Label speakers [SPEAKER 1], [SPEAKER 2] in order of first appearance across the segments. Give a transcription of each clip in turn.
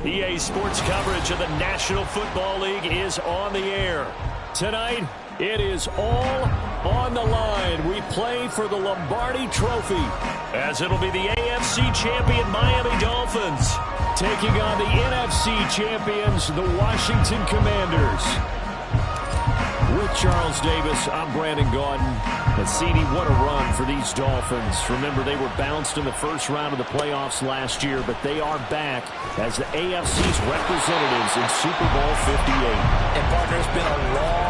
[SPEAKER 1] EA Sports coverage of the National Football League is on the air. Tonight, it is all on the line. We play for the Lombardi Trophy, as it'll be the AFC champion Miami Dolphins taking on the NFC champions, the Washington Commanders. With Charles Davis, I'm Brandon Gaudin. And CD, what a run for these Dolphins. Remember, they were bounced in the first round of the playoffs last year, but they are back as the AFC's representatives in Super Bowl 58.
[SPEAKER 2] And, partner, it's been a long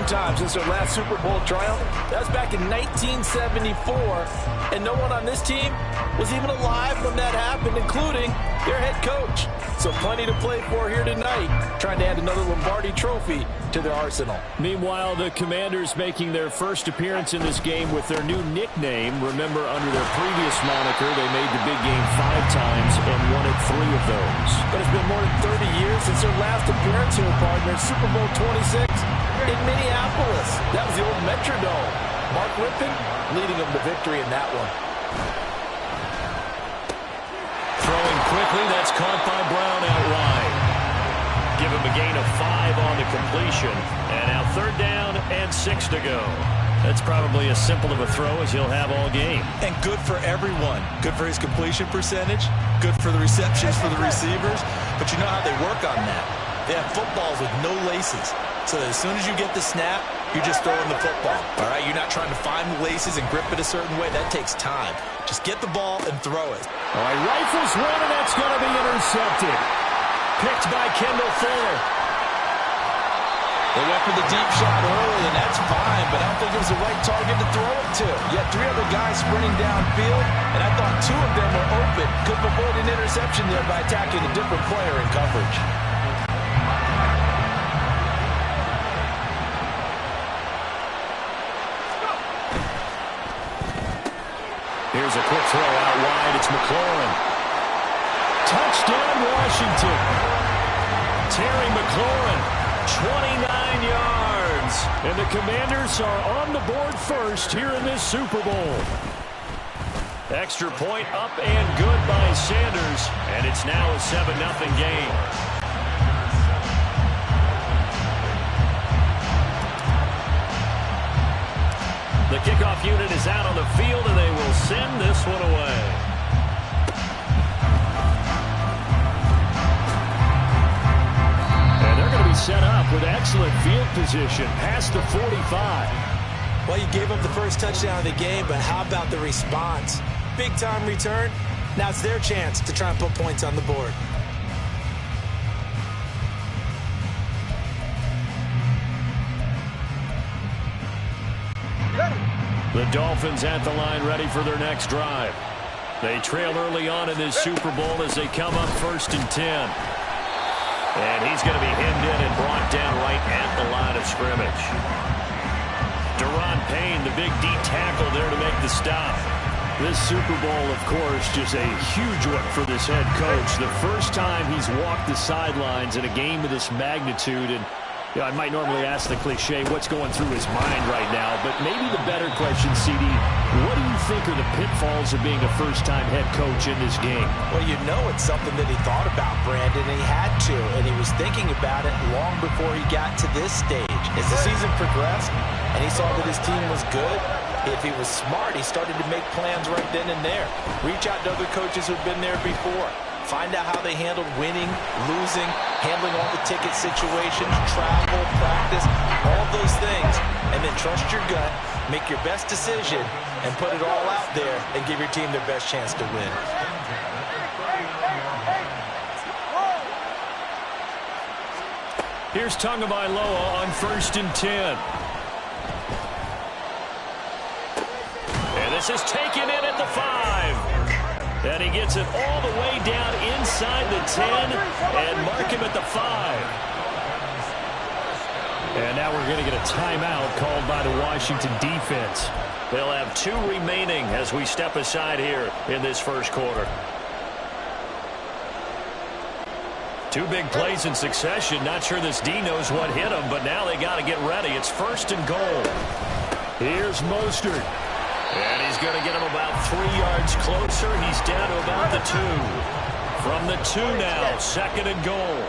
[SPEAKER 2] time since their last Super Bowl triumph. That was back in 1974, and no one on this team was even alive when that happened, including their head coach. So plenty to play for here tonight, trying to add another Lombardi trophy to their arsenal.
[SPEAKER 1] Meanwhile, the Commanders making their first appearance in this game with their new nickname. Remember, under their previous moniker, they made the big game 5 times and won it 3 of those.
[SPEAKER 2] But it's been more than 30 years since their last appearance here, partner. Super Bowl 26 in Minneapolis. That was the old Metrodome. Mark Rippon leading them to victory in that one.
[SPEAKER 1] Throwing quickly, that's caught by Brown out wide. Give him a gain of 5 on the completion. And now 3rd down and 6 to go. That's probably as simple of a throw as he'll have all game.
[SPEAKER 3] And good for everyone. Good for his completion percentage. Good for the receptions for the receivers. But you know how they work on that. They have footballs with no laces. So that as soon as you get the snap, you're just throwing the football. All right, you're not trying to find the laces and grip it a certain way. That takes time. Just get the ball and throw it.
[SPEAKER 1] All right, rifles one, and that's going to be intercepted. Picked by Kendall Fuller.
[SPEAKER 3] They went for the deep shot early, and that's fine, but I don't think it was the right target to throw it to. You had 3 other guys sprinting downfield, and I thought 2 of them were open. Could have avoided an interception there by attacking a different player in coverage.
[SPEAKER 1] Here's a quick throw out wide. It's McLaurin. Touchdown, Washington. Terry McLaurin, 29 yards. And the Commanders are on the board first here in this Super Bowl. Extra point up and good by Sanders. And it's now a 7-0 game. The kickoff unit is out on the field, and they will send this one away. And they're going to be set up with excellent field position past the 45.
[SPEAKER 2] Well, you gave up the first touchdown of the game, but how about the response? Big-time return. Now it's their chance to try and put points on the board.
[SPEAKER 1] The Dolphins at the line, ready for their next drive. They trail early on in this Super Bowl as they come up 1st and 10. And he's going to be hemmed in and brought down right at the line of scrimmage. Deron Payne, the big D tackle there to make the stop. This Super Bowl, of course, just a huge one for this head coach. The first time he's walked the sidelines in a game of this magnitude. And you know, I might normally ask the cliche, what's going through his mind right now? But maybe the better question, CD, what do you think are the pitfalls of being a first-time head coach in this game?
[SPEAKER 2] Well, you know it's something that he thought about, Brandon, and he had to. And he was thinking about it long before he got to this stage. As the season progressed and he saw that his team was good, if he was smart, he started to make plans right then and there. Reach out to other coaches who've been there before. Find out how they handled winning, losing, handling all the ticket situations, travel, practice, all those things. And then trust your gut, make your best decision, and put it all out there and give your team their best chance to win.
[SPEAKER 1] Here's Tagovailoa on 1st and 10. And this is taken in at the 5. And he gets it all the way down inside the 10 and mark him at the 5. And now we're going to get a timeout called by the Washington defense. They'll have 2 remaining as we step aside here in this first quarter. 2 big plays in succession. Not sure this D knows what hit him, but now they got to get ready. It's 1st and goal. Here's Mostert. And he's going to get him about 3 yards closer. He's down to about the 2. From the 2 now, 2nd and goal.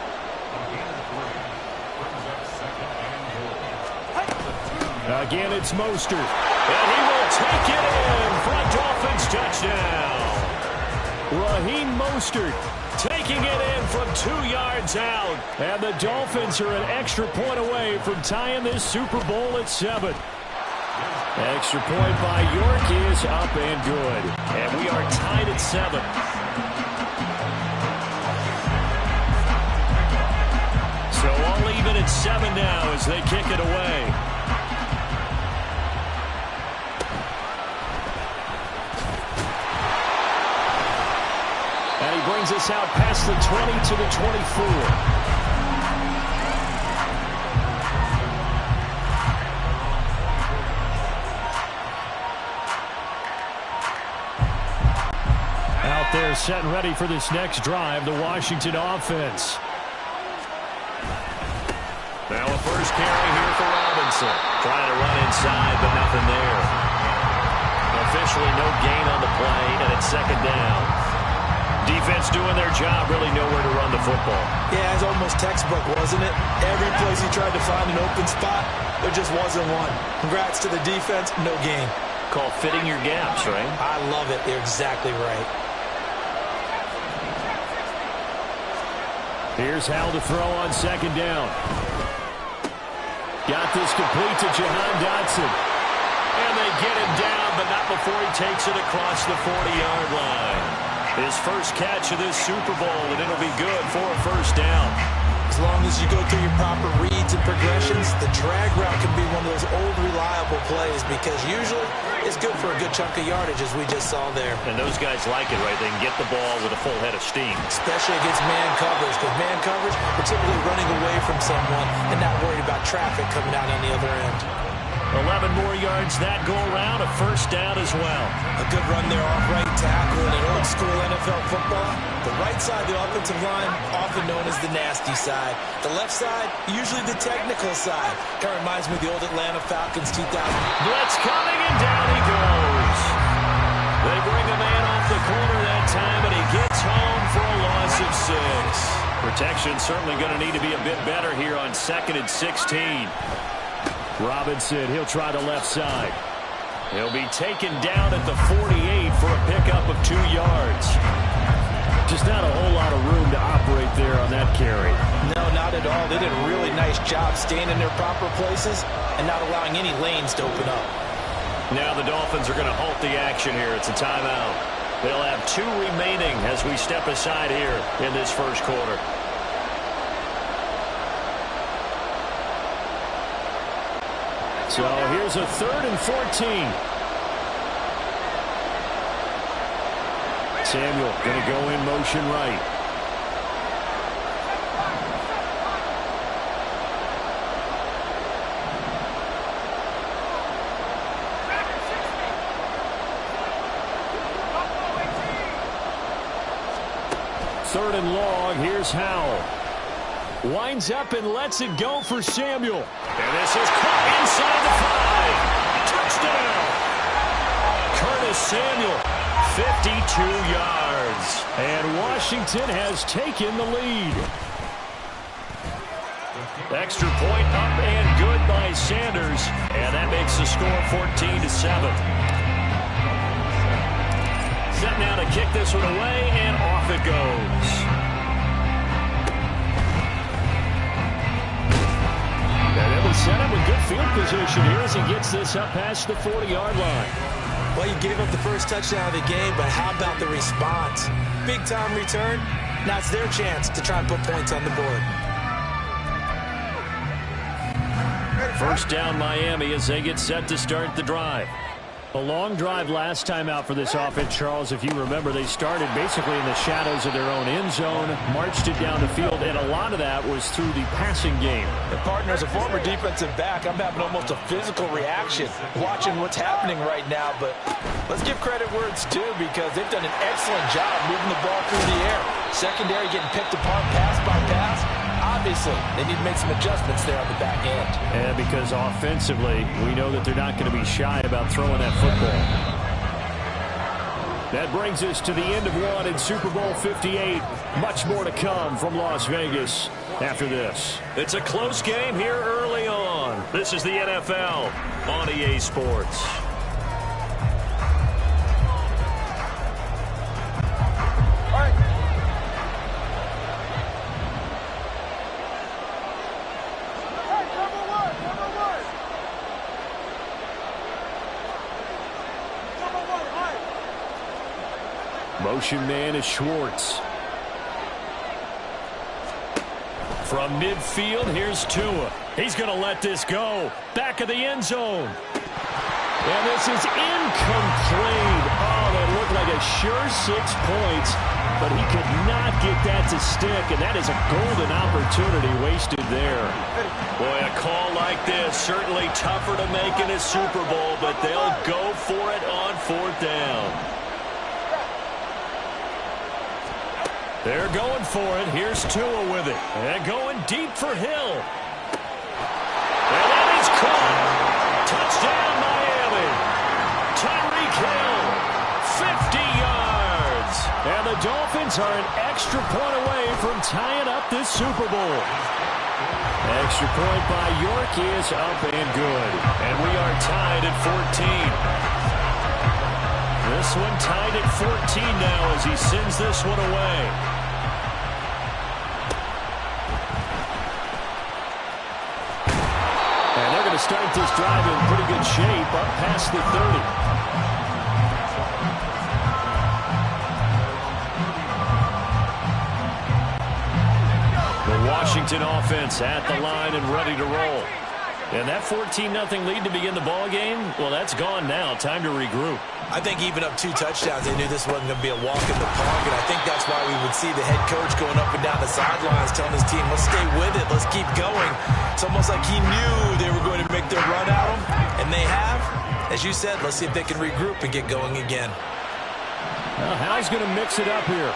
[SPEAKER 1] Again, it's Mostert. And he will take it in for a Dolphins touchdown. Raheem Mostert taking it in from 2 yards out. And the Dolphins are an extra point away from tying this Super Bowl at 7. Extra point by York is up and good. And we are tied at 7. So all even at 7 now as they kick it away. And he brings us out past the 20 to the 24. They're set and ready for this next drive, the Washington offense. Now a first carry here for Robinson. Trying to run inside, but nothing there. Officially no gain on the play, and it's second down. Defense doing their job, really nowhere to run the football.
[SPEAKER 2] Yeah, it's almost textbook, wasn't it? Every place he tried to find an open spot, there just wasn't one. Congrats to the defense, no gain.
[SPEAKER 1] Called fitting your gaps, right?
[SPEAKER 2] I love it. You're exactly right.
[SPEAKER 1] Here's Hal to throw on second down. Got this complete to Jahan Dotson. And they get him down, but not before he takes it across the 40-yard line. His first catch of this Super Bowl, and it'll be good for a first down.
[SPEAKER 2] As long as you go through your proper reads and progressions, the drag route can be one of those old reliable plays because usually it's good for a good chunk of yardage, as we just saw there.
[SPEAKER 1] And those guys like it, right? They can get the ball with a full head of steam.
[SPEAKER 2] Especially against man coverage, because man coverage, we're typically running away from someone and not worried about traffic coming out on the other end.
[SPEAKER 1] 11 more yards that go around, a first down as well.
[SPEAKER 2] A good run there off right tackle in an old-school NFL football. The right side of the offensive line, often known as the nasty side. The left side, usually the technical side. Kind of reminds me of the old Atlanta Falcons 2000.
[SPEAKER 1] Blitz coming, and down he goes. They bring a man off the corner that time, and he gets home for a loss of 6. Protection certainly going to need to be a bit better here on 2nd and 16. Robinson, he'll try the left side. He'll be taken down at the 48 for a pickup of 2 yards. Just not a whole lot of room to operate there on that carry.
[SPEAKER 2] No, not at all. They did a really nice job staying in their proper places and not allowing any lanes to open up.
[SPEAKER 1] Now the Dolphins are going to halt the action here. It's a timeout. They'll have 2 remaining as we step aside here in this first quarter. So here's a 3rd and 14. Samuel going to go in motion right. Third and long. Here's Howell. Winds up and lets it go for Samuel. And this is caught inside the 5. Touchdown. Curtis Samuel, 52 yards. And Washington has taken the lead. Extra point up and good by Sanders. And that makes the score 14-7. Set now to kick this one away, and off it goes. Set up with good field position here as he gets this up past the 40-yard line.
[SPEAKER 2] Well, you gave up the first touchdown of the game, but how about the response? Big-time return. Now it's their chance to try and put points on the board.
[SPEAKER 1] First down Miami as they get set to start the drive. A long drive last time out for this offense, Charles. If you remember, they started basically in the shadows of their own end zone, marched it down the field, and a lot of that was through the passing game.
[SPEAKER 2] And partner, as a former defensive back, I'm having almost a physical reaction watching what's happening right now. But let's give credit where it's due, because they've done an excellent job moving the ball through the air. Secondary getting picked apart pass by pass. Obviously, they need to make some adjustments there on the back end.
[SPEAKER 1] And because offensively, we know that they're not going to be shy about throwing that football. That brings us to the end of one in Super Bowl 58. Much more to come from Las Vegas after this. It's a close game here early on. This is the NFL on EA Sports. Motion man is Schwartz. From midfield, here's Tua. He's going to let this go. Back of the end zone. And this is incomplete. Oh, that looked like a sure 6 points, but he could not get that to stick, and that is a golden opportunity wasted there. Boy, a call like this, certainly tougher to make in a Super Bowl, but they'll go for it on 4th down. They're going for it. Here's Tua with it. And going deep for Hill. And that is caught. Touchdown, Miami. Tyreek Hill, 50 yards. And the Dolphins are an extra point away from tying up this Super Bowl. Extra point by York is up and good. And we are tied at 14. This one tied at 14 now as he sends this one away. And they're going to start this drive in pretty good shape up past the 30. The Washington offense at the line and ready to roll. And that 14-0 lead to begin the ball game, well, that's gone now. Time to regroup.
[SPEAKER 2] I think even up 2 touchdowns, they knew this wasn't going to be a walk in the park, and I think that's why we would see the head coach going up and down the sidelines telling his team, let's stay with it, let's keep going. It's almost like he knew they were going to make their run at him, and they have. As you said, let's see if they can regroup and get going again.
[SPEAKER 1] Well, Hal's going to mix it up here.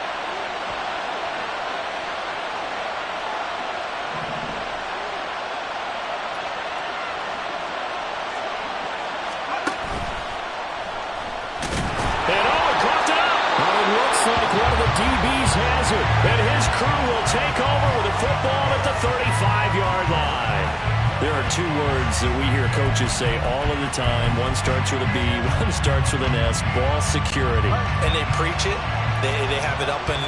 [SPEAKER 1] DBs has it, and his crew will take over with a football at the 35-yard line. There are 2 words that we hear coaches say all of the time. One starts with a B, one starts with an S, ball security.
[SPEAKER 2] And they preach it. They have it up in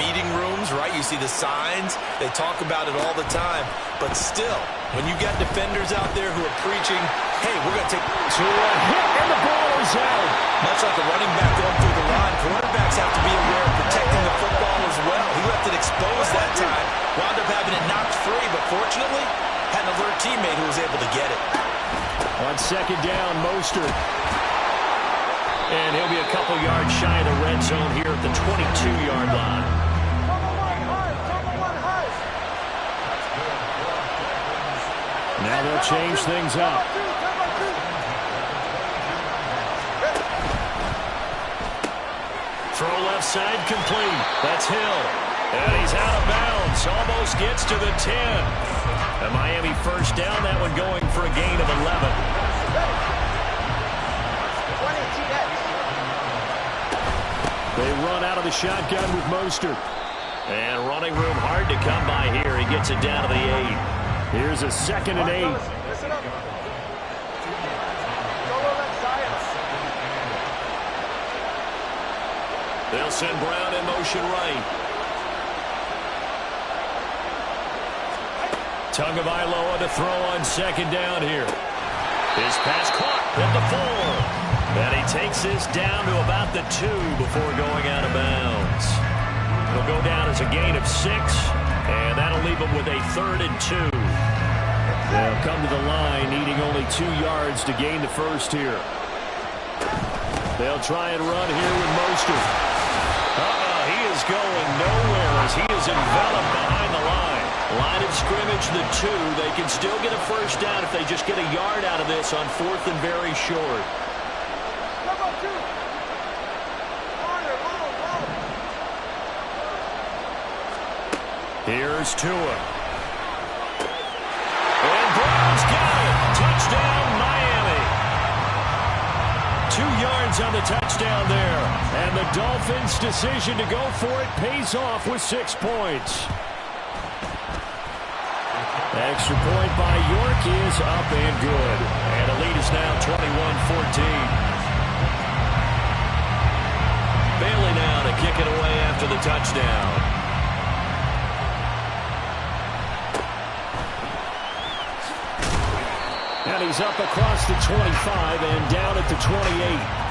[SPEAKER 2] meeting rooms, right? You see the signs. They talk about it all the time. But still, when you got defenders out there who are preaching, hey, we're going to take
[SPEAKER 1] to a hit, and the ball is out.
[SPEAKER 2] Much like a running back going through the line, quarterbacks have to be aware of protecting the football as well. He left it exposed that time, wound up having it knocked free, but fortunately, had an alert teammate who was able to get it.
[SPEAKER 1] On second down, Mostert. And he'll be a couple yards shy of the red zone here at the 22-yard line. Now they'll change things up. Throw left side complete. That's Hill. And he's out of bounds. Almost gets to the 10. A Miami first down. That one going for a gain of 11. They run out of the shotgun with Mostert. And running room hard to come by here. He gets it down to the 8. Here's a 2nd and 8. They'll send Brown in motion right. Tagovailoa to throw on second down here. His pass caught at the 4. And he takes this down to about the 2 before going out of bounds. It'll go down as a gain of 6, and that'll leave him with a 3rd and 2. They'll come to the line, needing only 2 yards to gain the first here. They'll try and run here with Mostert. He is going nowhere as he is enveloped behind the line. Line of scrimmage, the 2. They can still get a first down if they just get a yard out of this on 4th and very short. Here's Tua. And Brown's got it. Touchdown, Miami. 2 yards on the touchdown there. And the Dolphins' decision to go for it pays off with 6 points. Extra point by York is up and good. And the lead is now 21-14. Bailey now to kick it away after the touchdown. And he's up across the 25 and down at the 28.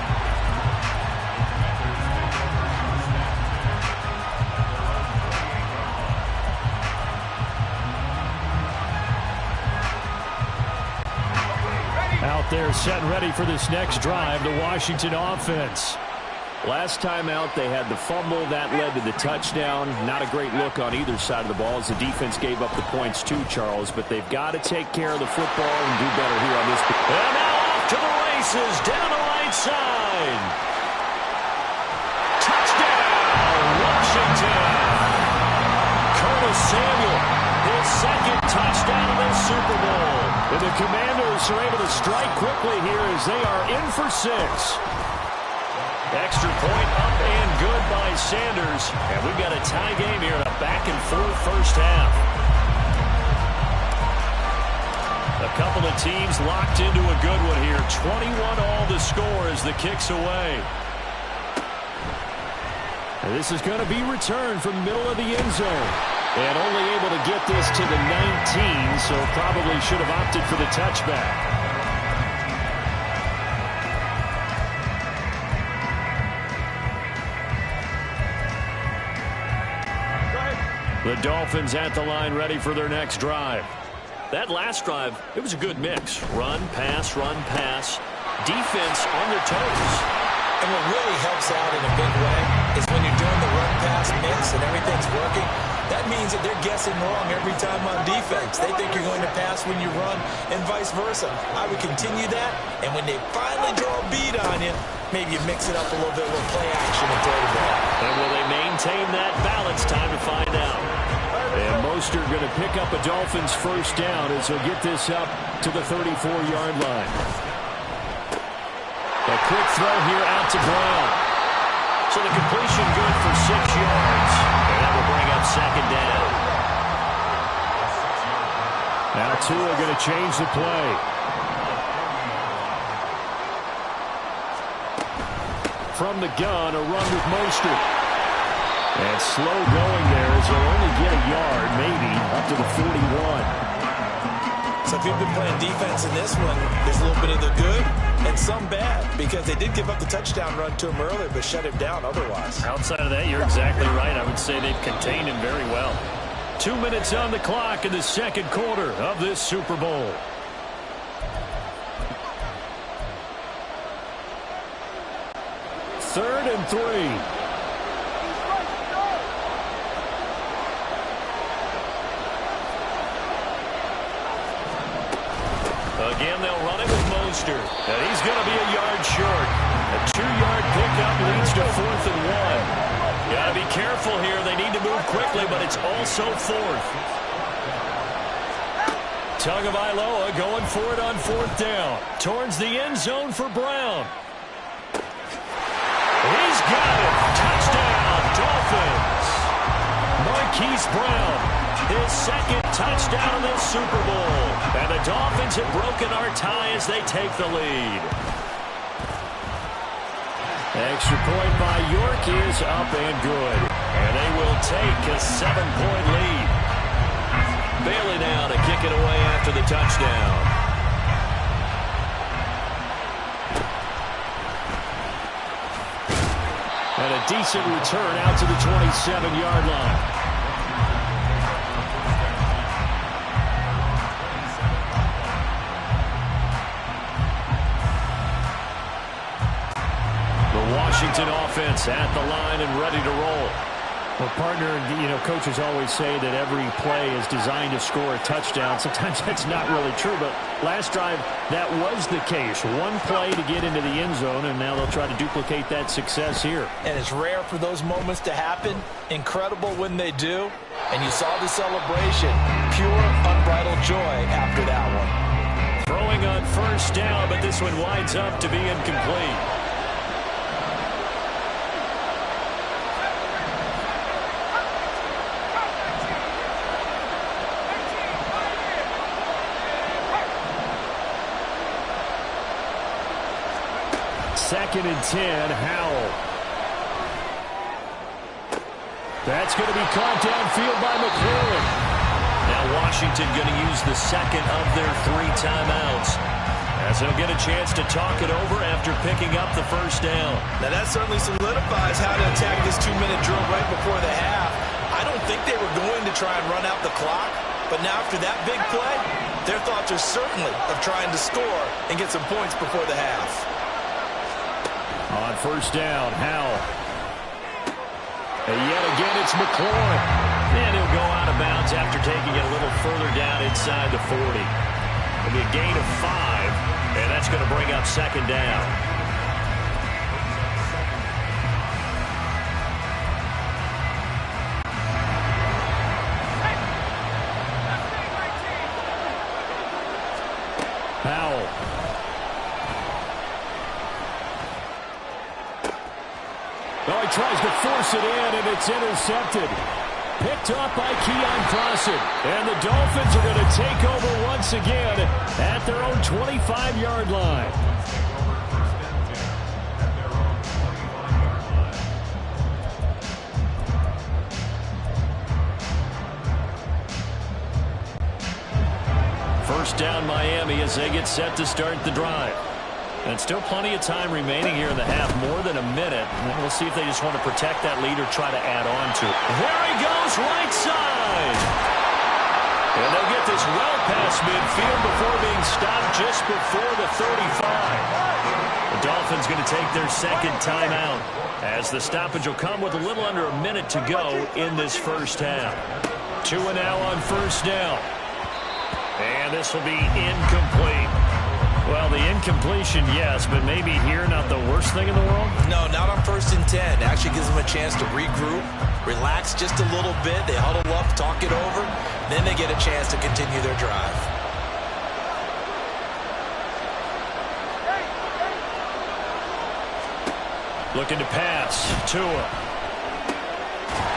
[SPEAKER 1] Out there set and ready for this next drive, the Washington offense. Last time out, they had the fumble. That led to the touchdown. Not a great look on either side of the ball as the defense gave up the points too, Charles. But they've got to take care of the football and do better here on this. And now off to the races down the right side. Touchdown, Washington. second touchdown of the Super Bowl. And the Commanders are able to strike quickly here as they are in for 6. Extra point up and good by Sanders. And we've got a tie game here in a back-and-forth first half. A couple of teams locked into a good one here. 21-all the score as the kick's away. And this is going to be returned from middle of the end zone. And only able to get this to the 19, so probably should have opted for the touchback. The Dolphins at the line ready for their next drive. That last drive, it was a good mix. Run, pass, defense on their toes.
[SPEAKER 2] And what really helps out in a big way is when you're doing the run-pass mix and everything's working, that means that they're guessing wrong every time on defense. They think you're going to pass when you run and vice versa. I would continue that, and when they finally draw a bead on you, maybe you mix it up a little bit with play action and throw the ball.
[SPEAKER 1] And will they maintain that balance? Time to find out. And Mostert going to pick up a Dolphins first down as he'll get this up to the 34-yard line. A quick throw here out to Brown. So the completion good for 6 yards. And that will bring up second down. Now Tua going to change the play. From the gun, a run with Mostert. And slow going there as he'll only get a yard, maybe, up to the 41.
[SPEAKER 2] So if you've been playing defense in this one, there's a little bit of the good and some bad, because they did give up the touchdown run to him earlier, but shut him down otherwise.
[SPEAKER 1] Outside of that, you're exactly right. I would say they've contained him very well. 2 minutes on the clock in the second quarter of this Super Bowl. Third and 3. Again, they'll run it with Mostert. And he's going to be a yard short. A 2-yard pickup leads to 4th and 1. Got to be careful here. They need to move quickly, but it's also 4th. Tagovailoa going for it on 4th down. Towards the end zone for Brown. He's got it. Touchdown, Dolphins. Marquise Brown. His second touchdown of this Super Bowl. And the Dolphins have broken our tie as they take the lead. Extra point by York is up and good. And they will take a 7-point lead. Bailey now to kick it away after the touchdown. And a decent return out to the 27-yard line. Washington offense at the line and ready to roll. Well, partner, coaches always say that every play is designed to score a touchdown. Sometimes that's not really true, but last drive, that was the case. One play to get into the end zone, and now they'll try to duplicate that success here.
[SPEAKER 2] And it's rare for those moments to happen. Incredible when they do. And you saw the celebration. Pure, unbridled joy after that one.
[SPEAKER 1] Throwing on first down, but this one winds up to be incomplete. Second and 10, Howell. That's going to be caught downfield by McLaurin. Now Washington going to use the second of their 3 timeouts, as they'll get a chance to talk it over after picking up the first down.
[SPEAKER 2] Now that certainly solidifies how to attack this 2-minute drill right before the half. I don't think they were going to try and run out the clock, but now after that big play, their thoughts are certainly of trying to score and get some points before the half.
[SPEAKER 1] On first down, Howell. And yet again, it's McLaurin. And he'll go out of bounds after taking it a little further down inside the 40. It'll be a gain of 5, and that's going to bring up second down. Oh, he tries to force it in, and it's intercepted. Picked up by Keon Crossen. And the Dolphins are going to take over once again at their own 25-yard line. First down Miami as they get set to start the drive. And still plenty of time remaining here in the half, more than a minute. And we'll see if they just want to protect that lead or try to add on to it. There he goes, right side. And they'll get this well past midfield before being stopped just before the 35. The Dolphins going to take their second timeout as the stoppage will come with a little under a minute to go in this first half. 2 and now on first down. And this will be incomplete. Well, the incompletion, yes, but maybe here not the worst thing in the world?
[SPEAKER 2] No, not on 1st and 10. Actually gives them a chance to regroup, relax just a little bit. They huddle up, talk it over. Then they get a chance to continue their drive.
[SPEAKER 1] Looking to pass. Tua.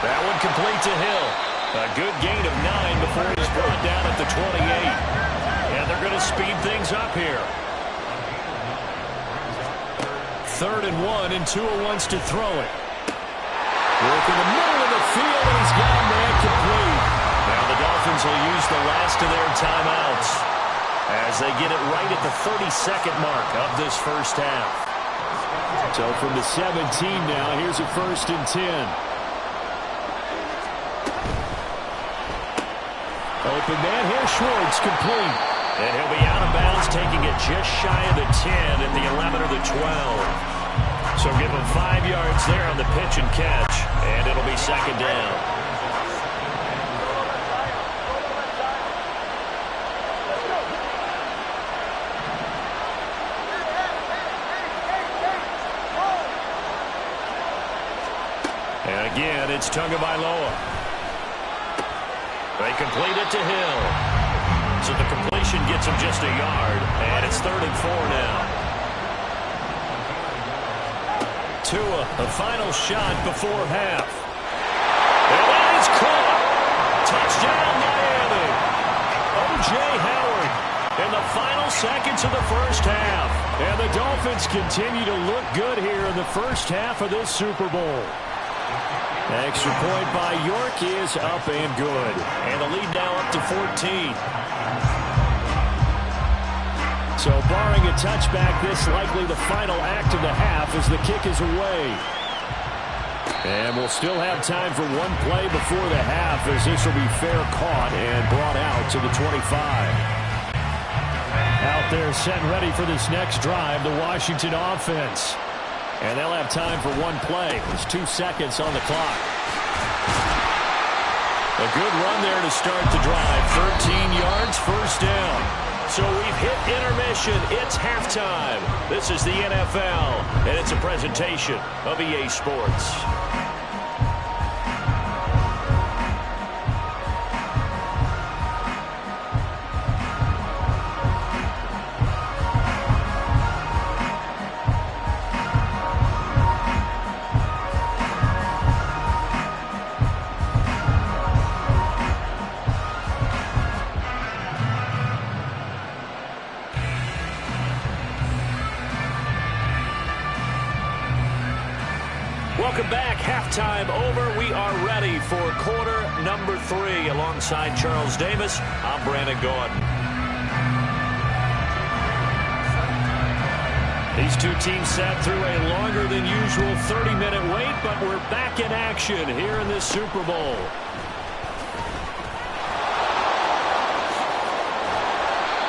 [SPEAKER 1] That one complete to Hill. A good gain of 9 before he's brought down at the 28. And they're going to speed things up here. 3rd and 1, and Tua wants to throw it. Work in the middle of the field, and he's got a man complete. Now the Dolphins will use the last of their timeouts as they get it right at the 32nd mark of this first half. So from the 17 now, here's a 1st and 10. Open man here, Schwartz, complete. And he'll be out of bounds, taking it just shy of the 10 at the 11 or the 12. So give him 5 yards there on the pitch and catch, and it'll be second down. And again, it's Tagovailoa. They complete it to Hill. So the completion gets him just a yard, and it's 3rd and 4 now. Tua, a final shot before half. And that is caught. Touchdown, Miami. O.J. Howard in the final seconds of the first half. And the Dolphins continue to look good here in the first half of this Super Bowl. Extra point by York is up and good. And the lead now up to 14. So barring a touchback, this likely the final act of the half as the kick is away. And we'll still have time for one play before the half as this will be fair caught and brought out to the 25. Out there set and ready for this next drive, the Washington offense. And they'll have time for one play. There's 2 seconds on the clock. A good run there to start the drive. 13 yards, first down. So we've hit intermission. It's halftime. This is the NFL, and it's a presentation of EA Sports. Welcome back. Halftime over. We are ready for quarter number 3. Alongside Charles Davis, I'm Brandon Gordon. These two teams sat through a longer than usual 30-minute wait, but we're back in action here in this Super Bowl.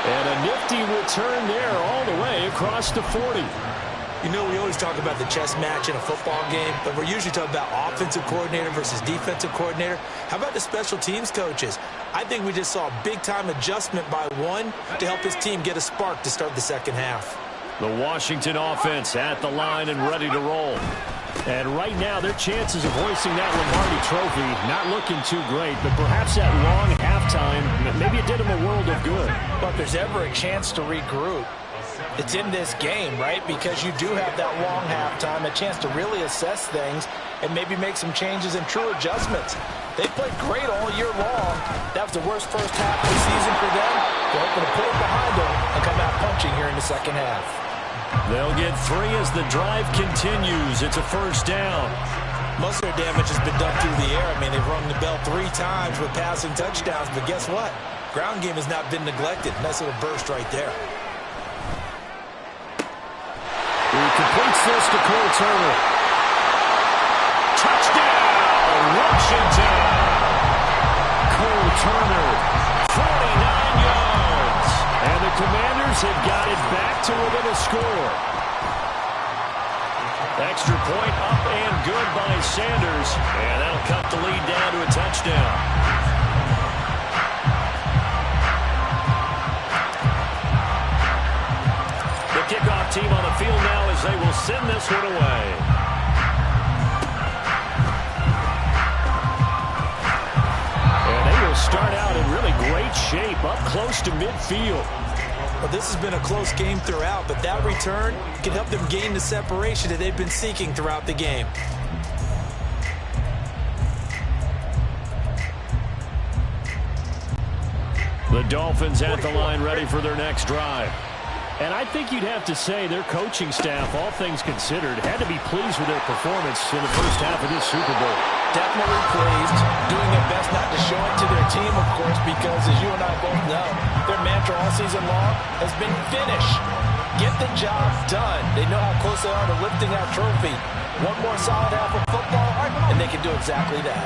[SPEAKER 1] And a nifty return there all the way across the 40.
[SPEAKER 2] You know, we always talk about the chess match in a football game, but we're usually talking about offensive coordinator versus defensive coordinator. How about the special teams coaches? I think we just saw a big-time adjustment by one to help his team get a spark to start the second half.
[SPEAKER 1] The Washington offense at the line and ready to roll. And right now, their chances of hoisting that Lombardi trophy not looking too great, but perhaps that long halftime, maybe it did them a world of good.
[SPEAKER 2] But if there's ever a chance to regroup, It's in this game, right? Because you do have that long halftime, a chance to really assess things and maybe make some changes and true adjustments. They played great all year long. That was the worst first half of the season for them. They're hoping to put it behind them and come out punching here in the second half.
[SPEAKER 1] They'll get 3 as the drive continues. It's a first down.
[SPEAKER 3] Most of their damage has been done through the air. I mean, they've rung the bell 3 times with passing touchdowns, but guess what? Ground game has not been neglected. Nice little burst right there.
[SPEAKER 1] He completes this to Cole Turner. Touchdown, Washington. Cole Turner, 49 yards. And the Commanders have got it back to within a score. Extra point up and good by Sanders. And that'll cut the lead down to a touchdown. The kickoff team on the field now as they will send this one away. And they will start out in really great shape, up close to midfield.
[SPEAKER 3] Well, this has been a close game throughout, but that return can help them gain the separation that they've been seeking throughout the game.
[SPEAKER 1] The Dolphins at the line ready for their next drive. And I think you'd have to say their coaching staff, all things considered, had to be pleased with their performance in the first half of this Super Bowl.
[SPEAKER 2] Definitely pleased, doing their best not to show it to their team, of course, because as you and I both know, their mantra all season long has been finish. Get the job done. They know how close they are to lifting that trophy. One more solid half of football, and they can do exactly that.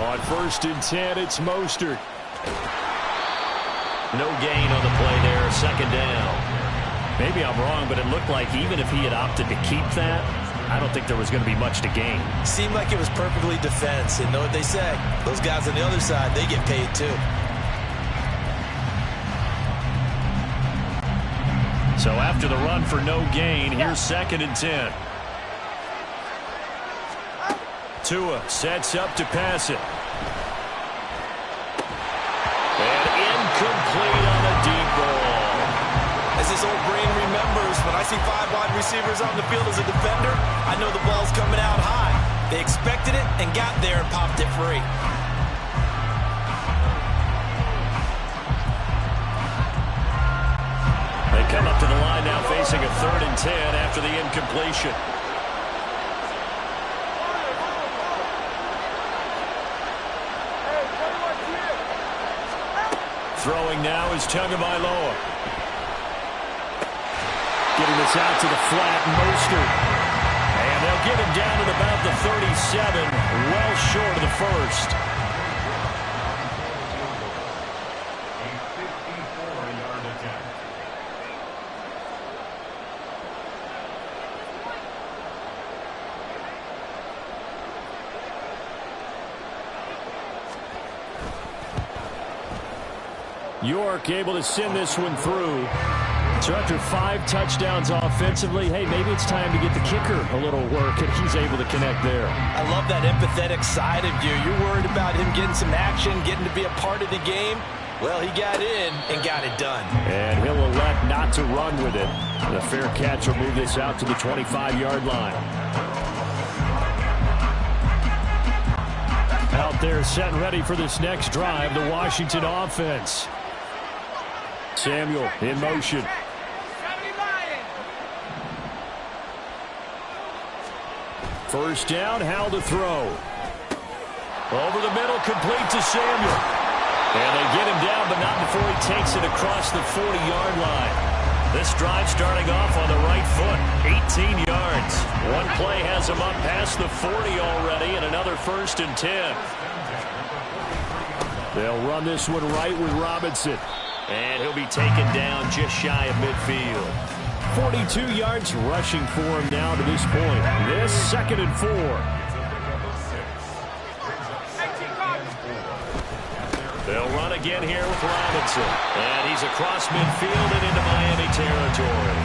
[SPEAKER 1] On 1st and 10, it's Mostert.
[SPEAKER 4] No gain on the play there, second down.
[SPEAKER 1] Maybe I'm wrong, but it looked like even if he had opted to keep that, I don't think there was going to be much to gain.
[SPEAKER 3] Seemed like it was perfectly defense, and know what they say. Those guys on the other side, they get paid too.
[SPEAKER 1] So after the run for no gain, here's 2nd and 10. Tua sets up to pass it. And incomplete on a deep ball.
[SPEAKER 3] As this old brain remembers, when I see 5 wide receivers on the field as a defender, I know the ball's coming out high. They expected it and got there and popped it free.
[SPEAKER 1] They come up to the line now facing a 3rd and 10 after the incompletion. Throwing now is Tagovailoa. Getting this out to the flat, Mostert. And they'll get him down at about the 37, well short of the first. York able to send this one through. So after 5 touchdowns offensively, hey, maybe it's time to get the kicker a little work, and he's able to connect there.
[SPEAKER 2] I love that empathetic side of you. You're worried about him getting some action, getting to be a part of the game. Well, he got in and got it done.
[SPEAKER 1] And he'll elect not to run with it. The fair catch will move this out to the 25-yard line. Out there set and ready for this next drive, the Washington offense. Samuel in motion. First down, Howell to throw. Over the middle, complete to Samuel. And they get him down, but not before he takes it across the 40-yard line. This drive starting off on the right foot, 18 yards. One play has him up past the 40 already, and another 1st and 10. They'll run this one right with Robinson.
[SPEAKER 4] And he'll be taken down just shy of midfield.
[SPEAKER 1] 42 yards rushing for him now to this point. This 2nd and 4. They'll run again here with Robinson. And he's across midfield and into Miami territory.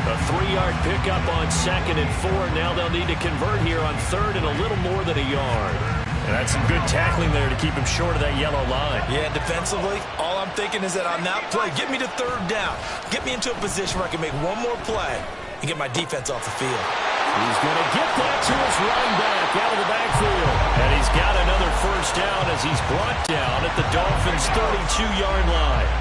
[SPEAKER 1] A 3-yard pickup on 2nd and 4. Now they'll need to convert here on 3rd and a little more than a yard. And that's some good tackling there to keep him short of that yellow line.
[SPEAKER 3] Yeah, defensively, all I'm thinking is that on that play, get me to third down. Get me into a position where I can make one more play and get my defense off the field.
[SPEAKER 1] He's going to get that to his running back out of the backfield. And he's got another first down as he's brought down at the Dolphins' 32-yard line.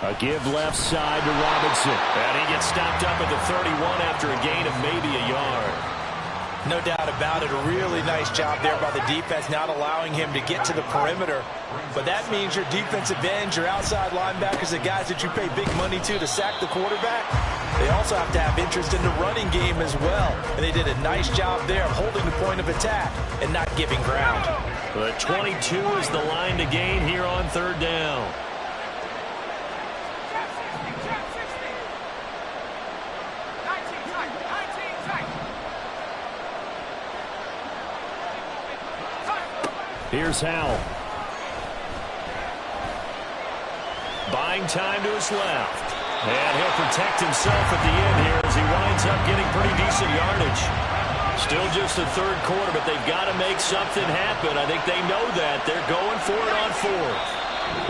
[SPEAKER 1] A give left side to Robinson. And he gets stopped up at the 31 after a gain of maybe a yard.
[SPEAKER 2] No doubt about it. A really nice job there by the defense, not allowing him to get to the perimeter. But that means your defensive ends, your outside linebackers, the guys that you pay big money to sack the quarterback, they also have to have interest in the running game as well. And they did a nice job there of holding the point of attack and not giving ground.
[SPEAKER 1] But 22 is the line to gain here on third down. Here's Howell. Buying time to his left. And he'll protect himself at the end here as he winds up getting pretty decent yardage. Still just the third quarter, but they've got to make something happen. I think they know that. They're going for it on fourth.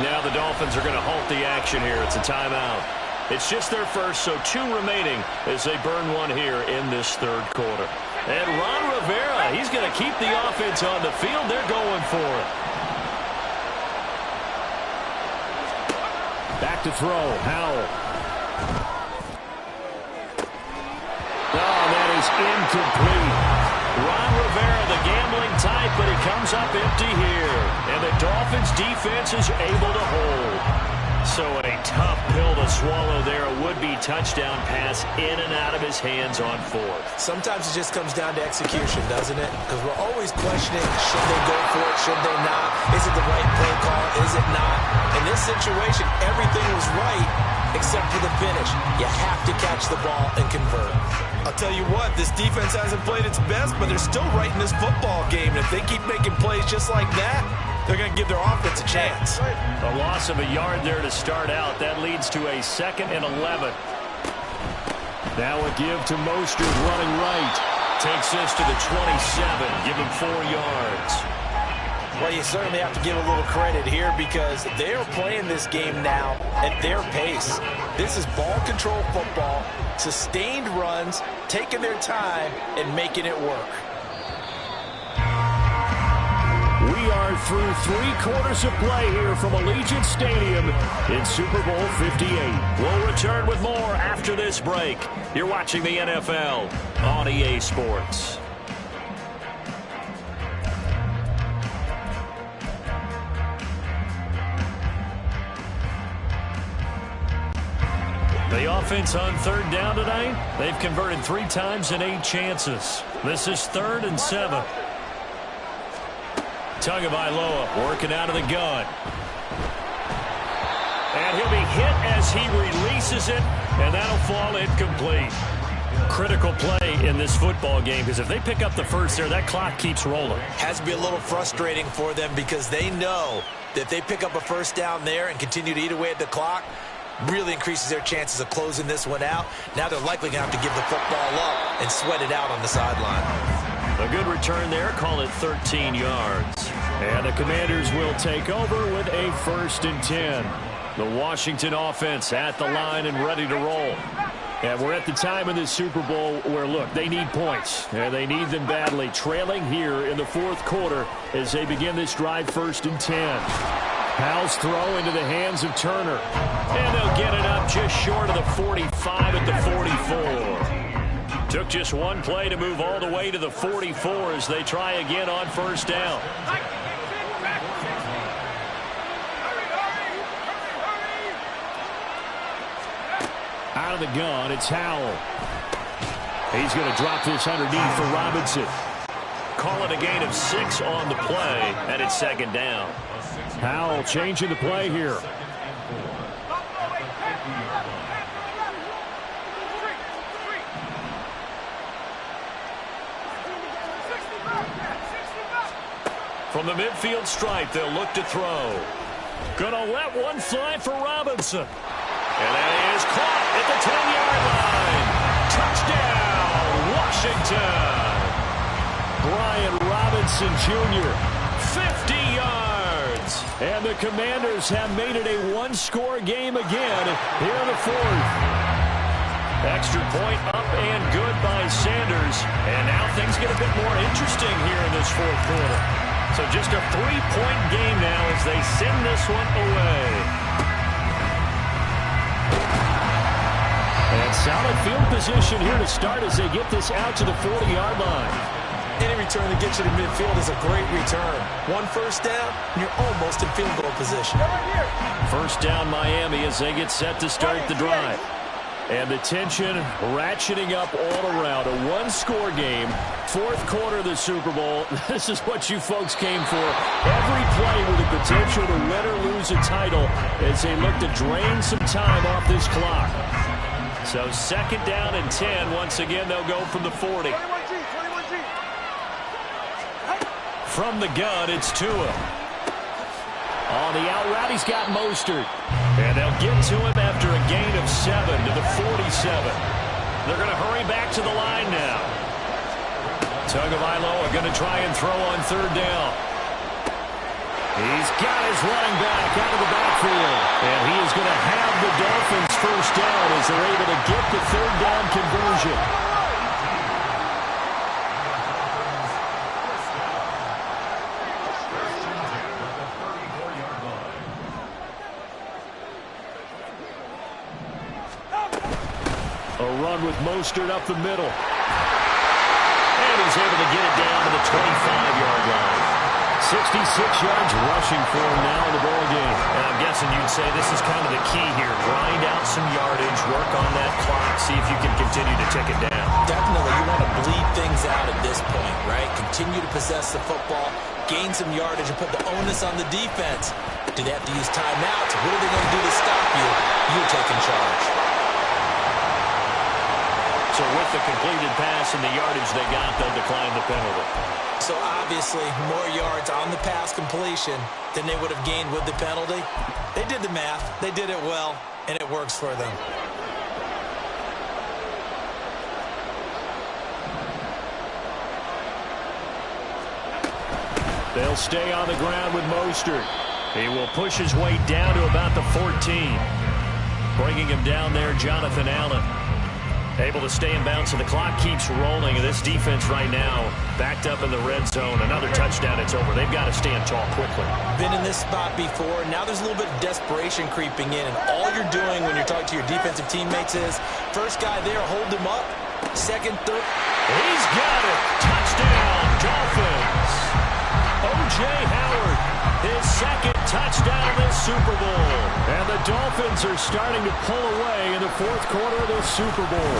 [SPEAKER 1] Now the Dolphins are going to halt the action here. It's a timeout. It's just their first, so 2 remaining as they burn one here in this third quarter. And Ron Rivera, he's going to keep the offense on the field. They're going for it. Back to throw. Howell. Oh, that is incomplete. Ron Rivera, the gambling type, but he comes up empty here. And the Dolphins' defense is able to hold. So a tough pill to swallow there. A would-be touchdown pass in and out of his hands on fourth.
[SPEAKER 2] Sometimes it just comes down to execution, doesn't it? Because we're always questioning, should they go for it, should they not? Is it the right play call, is it not? In this situation, everything was right except for the finish. You have to catch the ball and convert.
[SPEAKER 3] I'll tell you what, this defense hasn't played its best, but they're still right in this football game. And if they keep making plays just like that, they're going to give their offense a chance.
[SPEAKER 1] A loss of a yard there to start out. That leads to a 2nd and 11. Now a give to Mostert running right. Takes this to the 27. Give him 4 yards.
[SPEAKER 2] Well, you certainly have to give a little credit here because they are playing this game now at their pace. This is ball control football, sustained runs, taking their time, and making it work.
[SPEAKER 1] We are through 3 quarters of play here from Allegiant Stadium in Super Bowl 58. We'll return with more after this break. You're watching the NFL on EA Sports. The offense on third down tonight, they've converted 3 times in 8 chances. This is 3rd and 7. Tagovailoa working out of the gun. And he'll be hit as he releases it, and that'll fall incomplete. Critical play in this football game because if they pick up the first there, that clock keeps rolling.
[SPEAKER 2] Has to be a little frustrating for them because they know that if they pick up a first down there and continue to eat away at the clock, really increases their chances of closing this one out. Now they're likely going to have to give the football up and sweat it out on the sideline.
[SPEAKER 1] A good return there, call it 13 yards. And the Commanders will take over with a 1st and 10. The Washington offense at the line and ready to roll. And we're at the time in this Super Bowl where, look, they need points. And they need them badly. Trailing here in the 4th quarter as they begin this drive 1st and 10. Howell's throw into the hands of Turner. And they'll get it up just short of the 45 at the 44. Took just one play to move all the way to the 44 as they try again on 1st down. Out of the gun, it's Howell. He's going to drop this underneath for Robinson. Call it a gain of 6 on the play, and it's 2nd down. Howell changing the play here. From the midfield stripe, they'll look to throw. Gonna let one fly for Robinson. And that is caught at the 10-yard line. Touchdown, Washington. Brian Robinson Jr., 50 yards. And the Commanders have made it a one-score game again here in the fourth. Extra point up and good by Sanders. And now things get a bit more interesting here in this fourth quarter. So just a 3-point game now as they send this one away. And solid field position here to start as they get this out to the 40-yard line.
[SPEAKER 2] Any return that gets you to midfield is a great return. One first down, and you're almost in field goal position.
[SPEAKER 1] First down Miami as they get set to start the drive. And the tension ratcheting up all around. A one-score game, fourth quarter of the Super Bowl. This is what you folks came for. Every play with the potential to win or lose a title as they look to drain some time off this clock. So second down and 10. Once again, they'll go from the 40. From the gun, it's Tua. On the out route, he's got Mostert. And they'll get to him after a gain of 7 to the 47. They're going to hurry back to the line now. Tagovailoa going to try and throw on third down. He's got his running back out of the backfield. And he is going to have the Dolphins first down as they're able to get the third down conversion. A run with Mostert up the middle. And he's able to get it down to the 25-yard line. 66 yards rushing for him now in the ball game.
[SPEAKER 4] And I'm guessing you'd say this is kind of the key here. Grind out some yardage, work on that clock, see if you can continue to tick it down.
[SPEAKER 2] Definitely, you want to bleed things out at this point, right? Continue to possess the football, gain some yardage, and put the onus on the defense. Do they have to use timeouts? What are they going to do to stop you? You're taking charge.
[SPEAKER 4] So with the completed pass and the yardage they got, they'll decline the penalty.
[SPEAKER 2] So obviously, more yards on the pass completion than they would have gained with the penalty. They did the math. They did it well, and it works for them.
[SPEAKER 1] They'll stay on the ground with Mostert. He will push his way down to about the 14. Bringing him down there, Jonathan Allen. Able to stay in bounds, so the clock keeps rolling. And this defense right now backed up in the red zone. Another touchdown, it's over. They've got to stand tall quickly.
[SPEAKER 2] Been in this spot before. Now there's a little bit of desperation creeping in. And all you're doing when you're talking to your defensive teammates is, first guy there, hold him up. Second, third.
[SPEAKER 1] He's got it. Touchdown, Dolphins. O.J. Howard, his second touchdown of this Super Bowl. And the Dolphins are starting to pull away in the fourth quarter of this Super Bowl.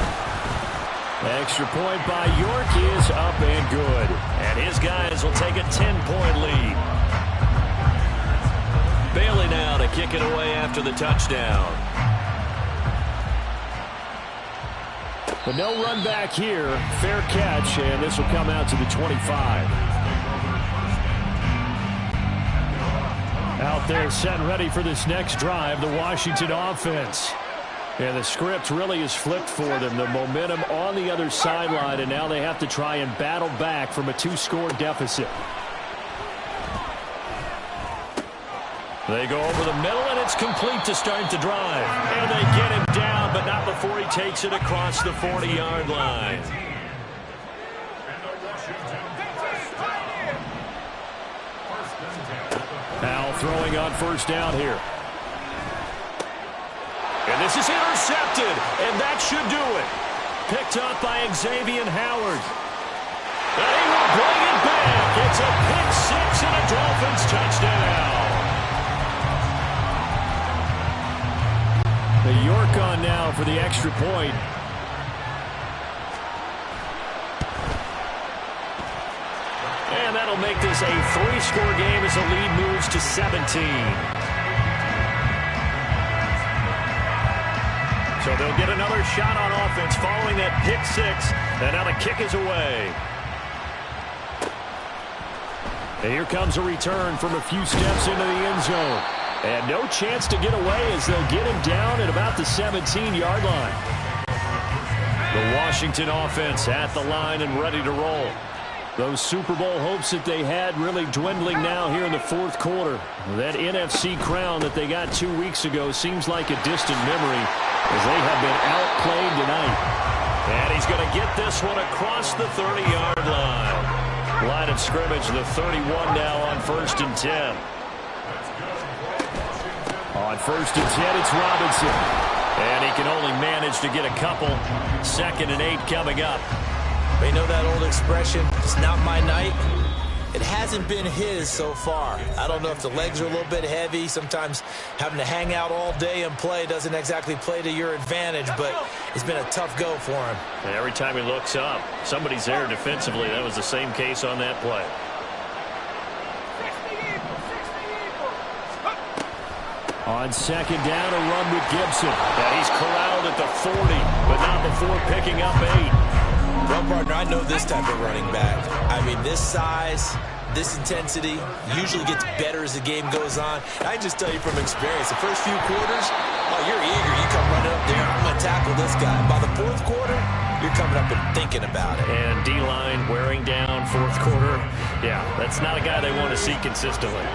[SPEAKER 1] Extra point by York is up and good. And his guys will take a 10-point lead. Bailey now to kick it away after the touchdown. But no run back here. Fair catch, and this will come out to the 25. Out there set and ready for this next drive, the Washington offense. And the script really is flipped for them. The momentum on the other sideline, and now they have to try and battle back from a 2-score deficit. They go over the middle, and it's complete to start the drive. And they get him down, but not before he takes it across the 40-yard line. Now throwing on first down here. And this is intercepted, and that should do it. Picked up by Xavier Howard. And he will bring it back. It's a pick six and a Dolphins touchdown. The York on now for the extra point. And that'll make this a 3-score game as the lead moves to 17. So they'll get another shot on offense following that pick six. And now the kick is away. And here comes a return from a few steps into the end zone. And no chance to get away as they'll get him down at about the 17-yard line. The Washington offense at the line and ready to roll. Those Super Bowl hopes that they had really dwindling now here in the fourth quarter. That NFC crown that they got 2 weeks ago seems like a distant memory as they have been outplayed tonight. And he's going to get this one across the 30-yard line. Line of scrimmage, the 31 now on 1st and 10. On 1st and 10, it's Robinson. And he can only manage to get a couple. 2nd and 8 coming up.
[SPEAKER 2] You know that old expression, it's not my night? It hasn't been his so far. I don't know if the legs are a little bit heavy. Sometimes having to hang out all day and play doesn't exactly play to your advantage, but it's been a tough go for him.
[SPEAKER 4] And every time he looks up, somebody's there defensively. That was the same case on that play.
[SPEAKER 1] On 2nd down, a run with Gibson.
[SPEAKER 4] Yeah, he's corralled at the 40, but not before picking up 8.
[SPEAKER 2] Well, partner, I know this type of running back. I mean, this size, this intensity usually gets better as the game goes on. And I just tell you from experience, the first few quarters, oh, you're eager. You come running up there, I'm going to tackle this guy. By the fourth quarter, you're coming up and thinking about it.
[SPEAKER 4] And D-line wearing down fourth quarter. Yeah, that's not a guy they want to see consistently.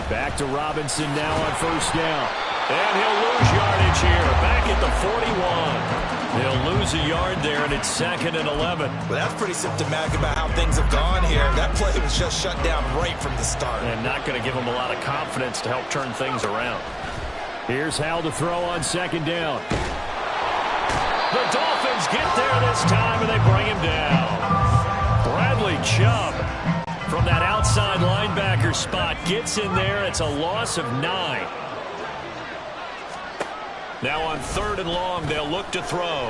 [SPEAKER 1] Back to Robinson now on 1st down. And he'll lose yardage here. Back at the 41. They'll lose a yard there, and it's 2nd and 11.
[SPEAKER 2] Well, that's pretty symptomatic about how things have gone here. That play was just shut down right from the start.
[SPEAKER 4] And not going to give him a lot of confidence to help turn things around.
[SPEAKER 1] Here's Hal to throw on 2nd down. The Dolphins get there this time, and they bring him down. Bradley Chubb from that outside linebacker spot gets in there. It's a loss of 9. Now on 3rd and long, they'll look to throw.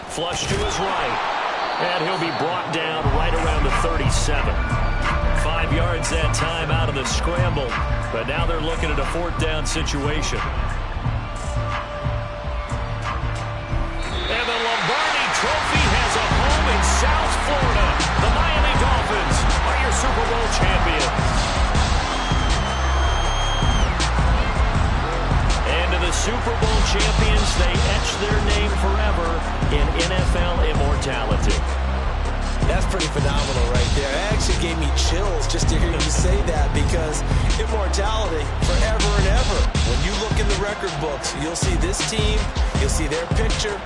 [SPEAKER 1] Flush to his right. And he'll be brought down right around the 37. 5 yards that time out of the scramble. But now they're looking at a 4th down situation. And the Lombardi Trophy has a home in South Florida. The Miami Dolphins are your Super Bowl champions. The Super Bowl champions, they etch their name forever in NFL immortality.
[SPEAKER 2] That's pretty phenomenal right there. It actually gave me chills just to hear you say that, because immortality forever and ever. When you look in the record books, you'll see this team, you'll see their picture,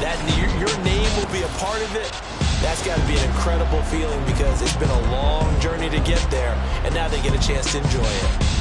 [SPEAKER 2] that your name will be a part of it. That's got to be an incredible feeling, because it's been a long journey to get there, and now they get a chance to enjoy it.